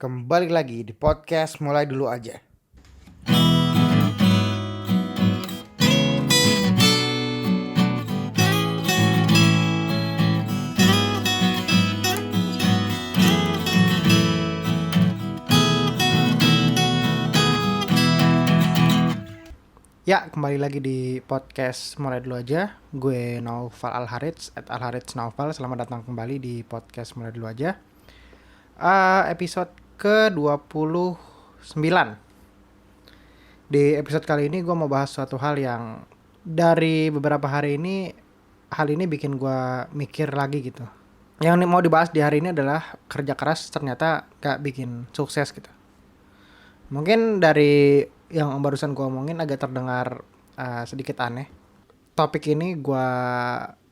Kembali lagi di podcast Mulai Dulu Aja. Ya, kembali lagi di podcast Mulai Dulu Aja. Gue Naufal Al-Harits, @Al-Harits Naufal. Selamat datang kembali di podcast Mulai Dulu Aja. Episode ke-29. Di episode kali ini gue mau bahas suatu hal yang dari beberapa hari ini, hal ini bikin gue mikir lagi gitu. Yang mau dibahas di hari ini adalah kerja keras ternyata gak bikin sukses gitu. Mungkin dari yang barusan gue omongin agak terdengar sedikit aneh. Topik ini gue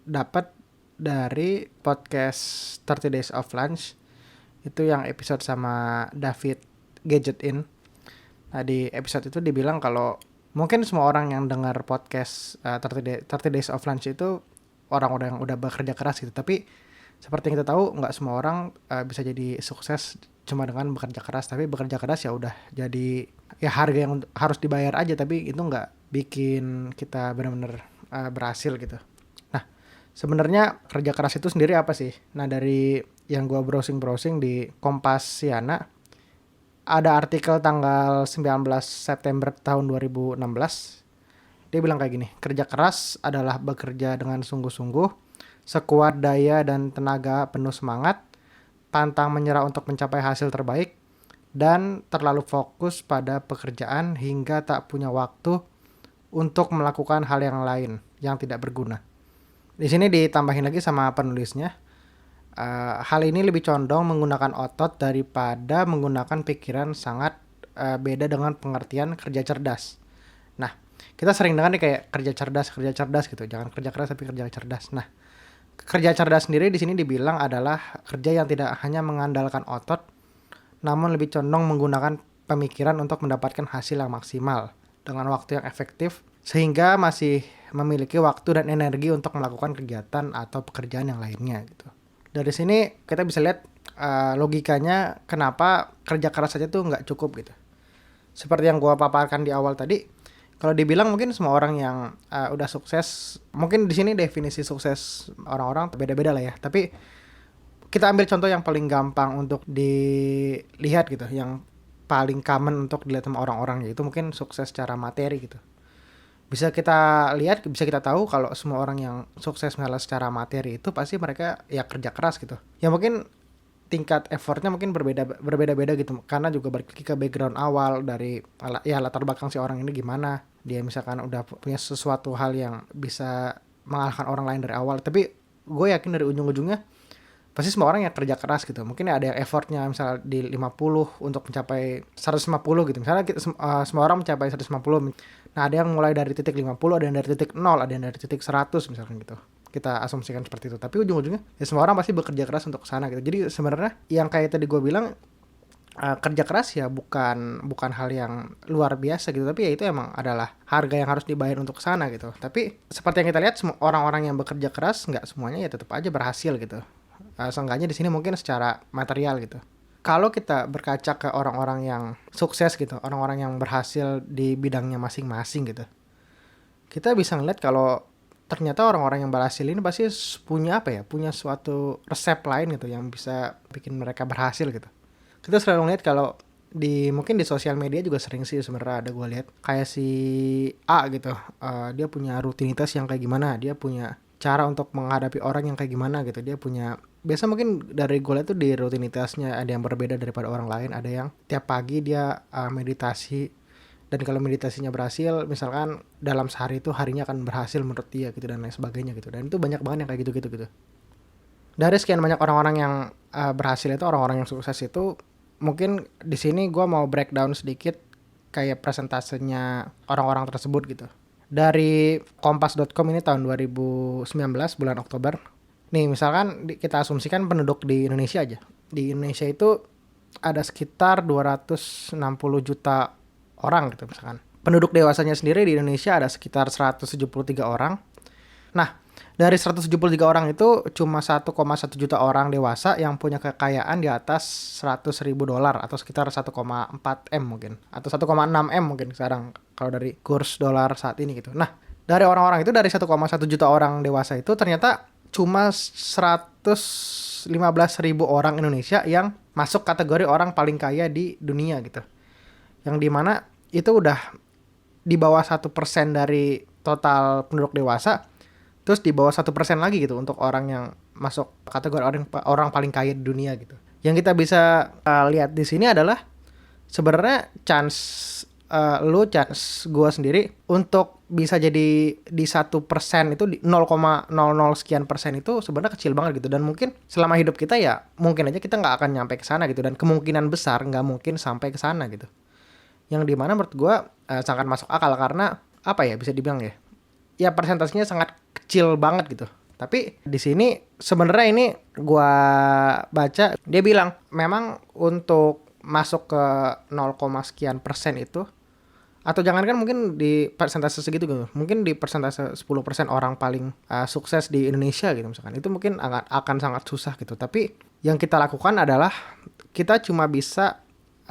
dapat dari podcast 30 Days of Lunch. Itu yang episode sama David Gadgetin. Nah, di episode itu dibilang kalau mungkin semua orang yang dengar podcast 30 Days of Lunch itu orang-orang yang udah bekerja keras gitu. Tapi seperti yang kita tahu, nggak semua orang bisa jadi sukses cuma dengan bekerja keras. Tapi bekerja keras ya udah jadi ya harga yang harus dibayar aja. Tapi itu nggak bikin kita benar-benar berhasil gitu. Nah, sebenarnya kerja keras itu sendiri apa sih? Nah, dari yang gue browsing di Kompasiana, ada artikel tanggal 19 September tahun 2016. Dia bilang kayak gini, kerja keras adalah bekerja dengan sungguh-sungguh, sekuat daya dan tenaga, penuh semangat, pantang menyerah untuk mencapai hasil terbaik, dan terlalu fokus pada pekerjaan hingga tak punya waktu untuk melakukan hal yang lain yang tidak berguna. Di sini ditambahin lagi sama penulisnya, hal ini lebih condong menggunakan otot daripada menggunakan pikiran, sangat beda dengan pengertian kerja cerdas. Nah, kita sering dengar nih kayak kerja cerdas gitu. Jangan kerja keras tapi kerja cerdas. Nah, kerja cerdas sendiri di sini dibilang adalah kerja yang tidak hanya mengandalkan otot, namun lebih condong menggunakan pemikiran untuk mendapatkan hasil yang maksimal dengan waktu yang efektif, sehingga masih memiliki waktu dan energi untuk melakukan kegiatan atau pekerjaan yang lainnya gitu. Dari sini kita bisa lihat logikanya kenapa kerja keras saja tuh nggak cukup gitu. Seperti yang gua paparkan di awal tadi, kalau dibilang mungkin semua orang yang udah sukses, mungkin di sini definisi sukses orang-orang beda-beda lah ya. Tapi kita ambil contoh yang paling gampang untuk dilihat gitu, yang paling common untuk dilihat sama orang-orang, yaitu mungkin sukses secara materi gitu. Bisa kita lihat, bisa kita tahu kalau semua orang yang sukses misalnya secara materi itu pasti mereka ya kerja keras gitu. Ya mungkin tingkat effortnya mungkin berbeda-beda gitu, karena juga balik lagi ke background awal dari ya latar belakang si orang ini gimana. Dia misalkan udah punya sesuatu hal yang bisa mengalahkan orang lain dari awal. Tapi gue yakin dari ujung-ujungnya pasti semua orang yang kerja keras gitu. Mungkin ada yang effortnya misalnya di 50 untuk mencapai 150 gitu. Misalnya semua orang mencapai 150. Nah, ada yang mulai dari titik 50, ada yang dari titik 0, ada yang dari titik 100 misalkan gitu. Kita asumsikan seperti itu. Tapi ujung-ujungnya ya semua orang pasti bekerja keras untuk kesana gitu. Jadi sebenarnya yang kayak tadi gue bilang, kerja keras ya bukan hal yang luar biasa gitu, tapi ya itu emang adalah harga yang harus dibayar untuk kesana gitu. Tapi seperti yang kita lihat, orang-orang yang bekerja keras nggak semuanya ya tetap aja berhasil gitu. Seenggaknya di sini mungkin secara material gitu. Kalau kita berkaca ke orang-orang yang sukses gitu, orang-orang yang berhasil di bidangnya masing-masing gitu, kita bisa ngeliat kalau ternyata orang-orang yang berhasil ini pasti punya punya suatu resep lain gitu yang bisa bikin mereka berhasil gitu. Kita selalu ngeliat kalau mungkin di sosial media juga sering sih sebenarnya ada gue lihat kayak si A gitu, dia punya rutinitas yang kayak gimana, dia punya cara untuk menghadapi orang yang kayak gimana gitu, dia punya biasa mungkin dari gue lihat tuh di rutinitasnya ada yang berbeda daripada orang lain. Ada yang tiap pagi dia meditasi, dan kalau meditasinya berhasil misalkan dalam sehari itu harinya akan berhasil menurut dia gitu, dan lain sebagainya gitu. Dan itu banyak banget yang kayak gitu. Dari sekian banyak orang-orang yang berhasil itu, orang-orang yang sukses itu, mungkin di sini gue mau breakdown sedikit kayak presentasenya orang-orang tersebut gitu. Dari kompas.com ini tahun 2019 bulan Oktober. Nih misalkan kita asumsikan penduduk di Indonesia aja. Di Indonesia itu ada sekitar 260 juta orang gitu misalkan. Penduduk dewasanya sendiri di Indonesia ada sekitar 173 orang. Nah, Dari 173 orang itu cuma 1,1 juta orang dewasa yang punya kekayaan di atas 100 ribu dolar atau sekitar 1,4 M mungkin. Atau 1,6 M mungkin sekarang kalau dari kurs dolar saat ini gitu. Nah, dari orang-orang itu, dari 1,1 juta orang dewasa itu ternyata cuma 115 ribu orang Indonesia yang masuk kategori orang paling kaya di dunia gitu. Yang dimana itu udah di bawah 1% dari total penduduk dewasa, terus di bawah 1% lagi gitu untuk orang yang masuk kategori orang paling kaya di dunia gitu. Yang kita bisa lihat di sini adalah sebenarnya chance chance gue sendiri untuk bisa jadi di 1% itu di 0,00 sekian persen itu sebenarnya kecil banget gitu. Dan mungkin selama hidup kita ya mungkin aja kita nggak akan nyampe ke sana gitu, dan kemungkinan besar nggak mungkin sampai ke sana gitu. Yang dimana menurut gue sangat masuk akal karena apa ya, bisa dibilang ya persentasenya sangat kecil banget gitu. Tapi di sini sebenarnya ini gue baca dia bilang memang untuk masuk ke 0, sekian persen itu, atau jangankan mungkin di persentase segitu gitu, mungkin di persentase 10% orang paling sukses di Indonesia gitu misalkan, itu mungkin akan sangat susah gitu. Tapi yang kita lakukan adalah kita cuma bisa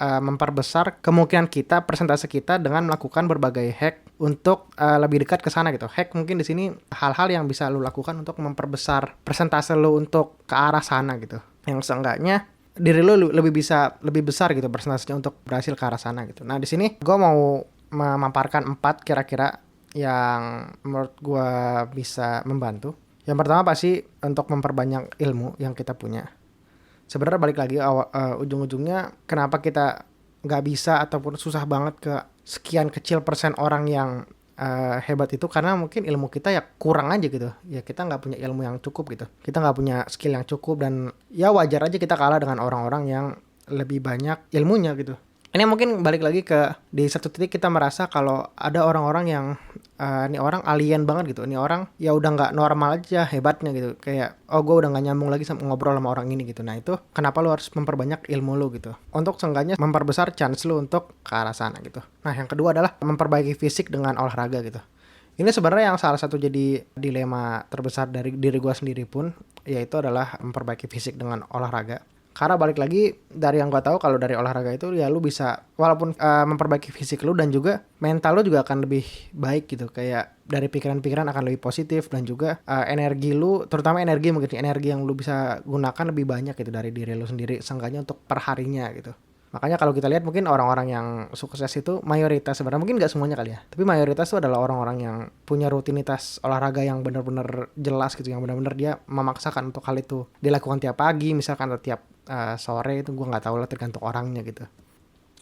memperbesar kemungkinan kita, persentase kita dengan melakukan berbagai hack untuk lebih dekat ke sana gitu. Hack mungkin di sini hal-hal yang bisa lu lakukan untuk memperbesar persentase lu untuk ke arah sana gitu. Yang seenggaknya diri lu lebih besar gitu persentasenya untuk berhasil ke arah sana gitu. Nah, di sini gue mau memaparkan 4 kira-kira yang menurut gue bisa membantu. Yang pertama pasti untuk memperbanyak ilmu yang kita punya. Sebenarnya balik lagi ujung-ujungnya kenapa kita nggak bisa ataupun susah banget ke sekian kecil persen orang yang hebat itu, karena mungkin ilmu kita ya kurang aja gitu. Ya kita nggak punya ilmu yang cukup gitu. Kita nggak punya skill yang cukup, dan ya wajar aja kita kalah dengan orang-orang yang lebih banyak ilmunya gitu. Ini mungkin balik lagi ke di satu titik kita merasa kalau ada orang-orang yang ini orang alien banget gitu, ini orang ya udah nggak normal aja hebatnya gitu, kayak oh gue udah nggak nyambung lagi sama ngobrol sama orang ini gitu. Nah itu kenapa lu harus memperbanyak ilmu lu gitu, untuk seenggaknya memperbesar chance lu untuk ke arah sana gitu. Nah yang kedua adalah memperbaiki fisik dengan olahraga gitu. Ini sebenarnya yang salah satu jadi dilema terbesar dari diri gue sendiri pun, yaitu adalah memperbaiki fisik dengan olahraga. Karena balik lagi dari yang gue tahu, kalau dari olahraga itu ya lu bisa walaupun memperbaiki fisik lu, dan juga mental lu juga akan lebih baik gitu. Kayak dari pikiran-pikiran akan lebih positif, dan juga energi lu, terutama energi yang lu bisa gunakan lebih banyak gitu dari diri lu sendiri, seenggaknya untuk perharinya gitu. Makanya kalau kita lihat mungkin orang-orang yang sukses itu mayoritas, sebenarnya mungkin nggak semuanya kali ya, tapi mayoritas itu adalah orang-orang yang punya rutinitas olahraga yang benar-benar jelas gitu, yang benar-benar dia memaksakan untuk hal itu dilakukan tiap pagi misalkan, atau tiap sore, itu gue nggak tahu lah, tergantung orangnya gitu.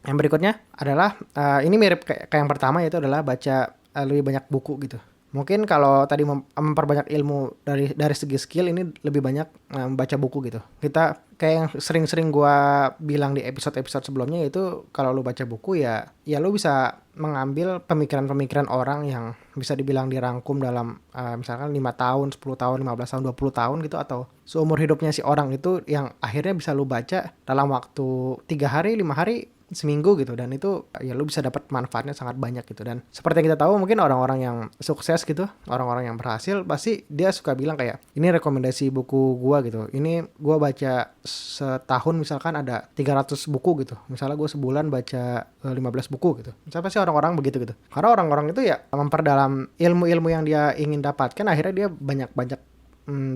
Yang berikutnya adalah ini mirip kayak yang pertama, yaitu adalah baca lebih banyak buku gitu. Mungkin kalau tadi memperbanyak ilmu dari segi skill, ini lebih banyak baca buku gitu. Kita kayak yang sering-sering gue bilang di episode-episode sebelumnya, yaitu kalau lu baca buku ya lu bisa mengambil pemikiran-pemikiran orang yang bisa dibilang dirangkum dalam misalkan 5 tahun, 10 tahun, 15 tahun, 20 tahun gitu, atau seumur hidupnya si orang itu, yang akhirnya bisa lu baca dalam waktu 3 hari, 5 hari, seminggu gitu. Dan itu ya lu bisa dapat manfaatnya sangat banyak gitu. Dan seperti yang kita tahu, mungkin orang-orang yang sukses gitu, orang-orang yang berhasil, pasti dia suka bilang kayak, ini rekomendasi buku gua gitu, ini gua baca setahun misalkan ada 300 buku gitu, misalnya gua sebulan baca 15 buku gitu. Siapa sih orang-orang begitu gitu, karena orang-orang itu ya memperdalam ilmu-ilmu yang dia ingin dapatkan, akhirnya dia banyak-banyak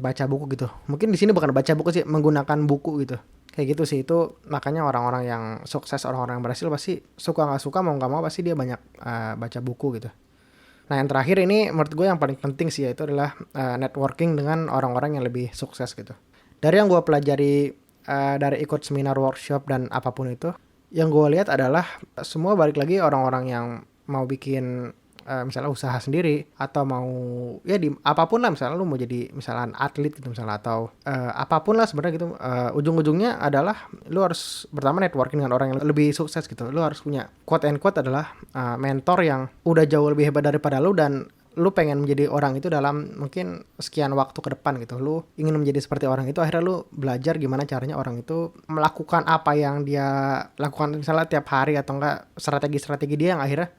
baca buku gitu. Mungkin di sini bukan baca buku sih, menggunakan buku gitu. Kayak gitu sih, itu makanya orang-orang yang sukses, orang-orang yang berhasil pasti suka nggak suka, mau nggak mau pasti dia banyak baca buku gitu. Nah yang terakhir ini menurut gue yang paling penting sih, yaitu adalah networking dengan orang-orang yang lebih sukses gitu. Dari yang gue pelajari dari ikut seminar, workshop, dan apapun itu, yang gue lihat adalah semua balik lagi orang-orang yang mau bikin misalnya usaha sendiri, atau mau ya di apapun lah, misalnya lu mau jadi misalnya atlet gitu misalnya, atau apapun lah sebenarnya gitu, ujung-ujungnya adalah lu harus pertama networking dengan orang yang lebih sukses gitu. Lu harus punya quote and quote adalah mentor yang udah jauh lebih hebat daripada lu, dan lu pengen menjadi orang itu dalam mungkin sekian waktu ke depan gitu. Lu ingin menjadi seperti orang itu, akhirnya lu belajar gimana caranya orang itu melakukan apa yang dia lakukan misalnya tiap hari, atau enggak strategi-strategi dia yang akhirnya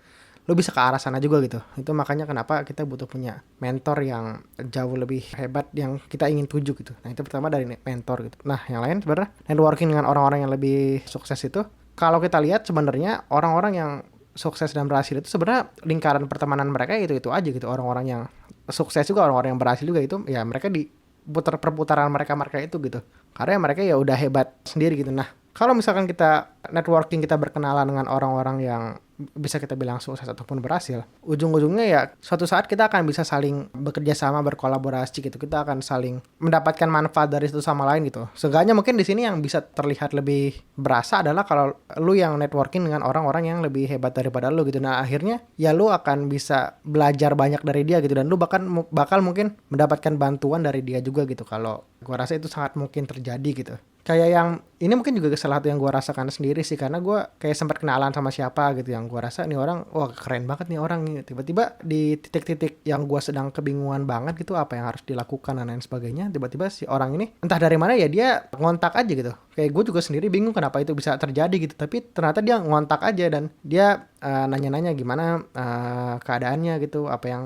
lu bisa ke arah sana juga gitu. Itu makanya kenapa kita butuh punya mentor yang jauh lebih hebat yang kita ingin tuju gitu. Nah itu pertama dari mentor gitu. Nah yang lain sebenarnya networking dengan orang-orang yang lebih sukses itu, kalau kita lihat sebenarnya orang-orang yang sukses dan berhasil itu sebenarnya lingkaran pertemanan mereka itu aja gitu. Orang-orang yang sukses juga, orang-orang yang berhasil juga itu ya mereka di perputaran mereka itu gitu. Karena mereka ya udah hebat sendiri gitu. Nah kalau misalkan kita networking, kita berkenalan dengan orang-orang yang bisa kita bilang sukses ataupun berhasil, ujung-ujungnya ya suatu saat kita akan bisa saling bekerja sama, berkolaborasi gitu. Kita akan saling mendapatkan manfaat dari satu sama lain gitu. Seenggaknya mungkin di sini yang bisa terlihat lebih berasa adalah kalau lu yang networking dengan orang-orang yang lebih hebat daripada lu gitu. Nah akhirnya ya lu akan bisa belajar banyak dari dia gitu, dan lu bakal mungkin mendapatkan bantuan dari dia juga gitu. Kalau gua rasa itu sangat mungkin terjadi gitu. Kayak yang ini mungkin juga salah satu yang gue rasakan sendiri sih, karena gue kayak sempat kenalan sama siapa gitu yang gue rasa nih orang, wah keren banget nih orang nih, tiba-tiba di titik-titik yang gue sedang kebingungan banget gitu apa yang harus dilakukan dan lain sebagainya, tiba-tiba si orang ini entah dari mana ya dia ngontak aja gitu. Kayak gue juga sendiri bingung kenapa itu bisa terjadi gitu, tapi ternyata dia ngontak aja dan dia nanya-nanya gimana keadaannya gitu, apa yang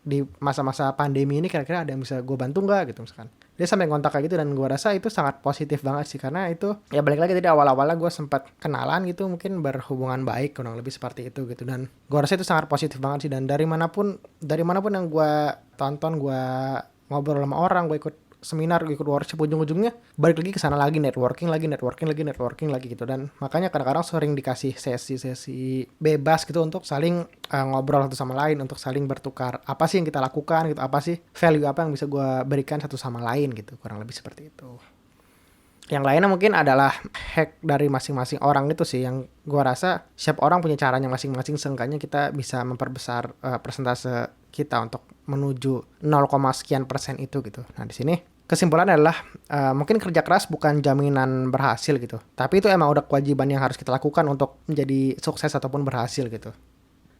di masa-masa pandemi ini kira-kira ada yang bisa gue bantu nggak gitu misalkan. Dia sampai ngontak kayak gitu, dan gue rasa itu sangat positif banget sih, karena itu ya balik lagi tadi awal-awalnya gue sempat kenalan gitu, mungkin berhubungan baik kurang lebih seperti itu gitu, dan gue rasa itu sangat positif banget sih. Dan dari manapun yang gue tonton, gue ngobrol sama orang, gue ikut seminar, gue ikut workshop, ujung-ujungnya balik lagi ke sana lagi, networking lagi gitu. Dan makanya kadang-kadang sering dikasih sesi bebas gitu untuk saling ngobrol satu sama lain, untuk saling bertukar apa sih yang kita lakukan gitu, apa sih value apa yang bisa gue berikan satu sama lain gitu, kurang lebih seperti itu. Yang lainnya mungkin adalah hack dari masing-masing orang itu sih, yang gue rasa setiap orang punya caranya masing-masing. Seenggaknya kita bisa memperbesar persentase kita untuk menuju 0, sekian persen itu gitu. Nah di sini kesimpulan adalah mungkin kerja keras bukan jaminan berhasil gitu, tapi itu emang udah kewajiban yang harus kita lakukan untuk menjadi sukses ataupun berhasil gitu.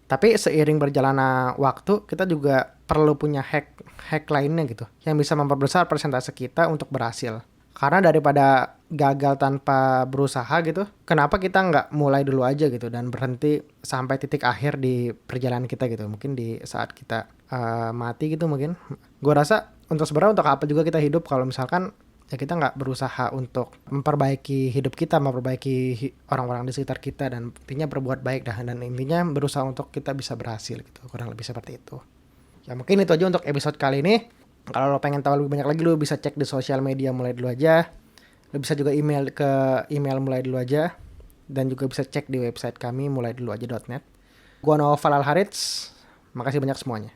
Tapi seiring berjalannya waktu, kita juga perlu punya hack lainnya gitu, yang bisa memperbesar persentase kita untuk berhasil. Karena daripada gagal tanpa berusaha gitu, kenapa kita nggak mulai dulu aja gitu dan berhenti sampai titik akhir di perjalanan kita gitu. Mungkin di saat kita mati gitu mungkin. Gue rasa untuk apa juga kita hidup kalau misalkan ya kita nggak berusaha untuk memperbaiki hidup kita, memperbaiki orang-orang di sekitar kita, dan intinya berbuat baik dan intinya berusaha untuk kita bisa berhasil gitu, kurang lebih seperti itu. Ya mungkin itu aja untuk episode kali ini. Kalau lo pengen tahu lebih banyak lagi, lo bisa cek di sosial media Mulai Dulu Aja. Lo bisa juga email ke email Mulai Dulu Aja, dan juga bisa cek di website kami mulaiduluaja.net. Gua Noval Al Harits. Makasih banyak semuanya.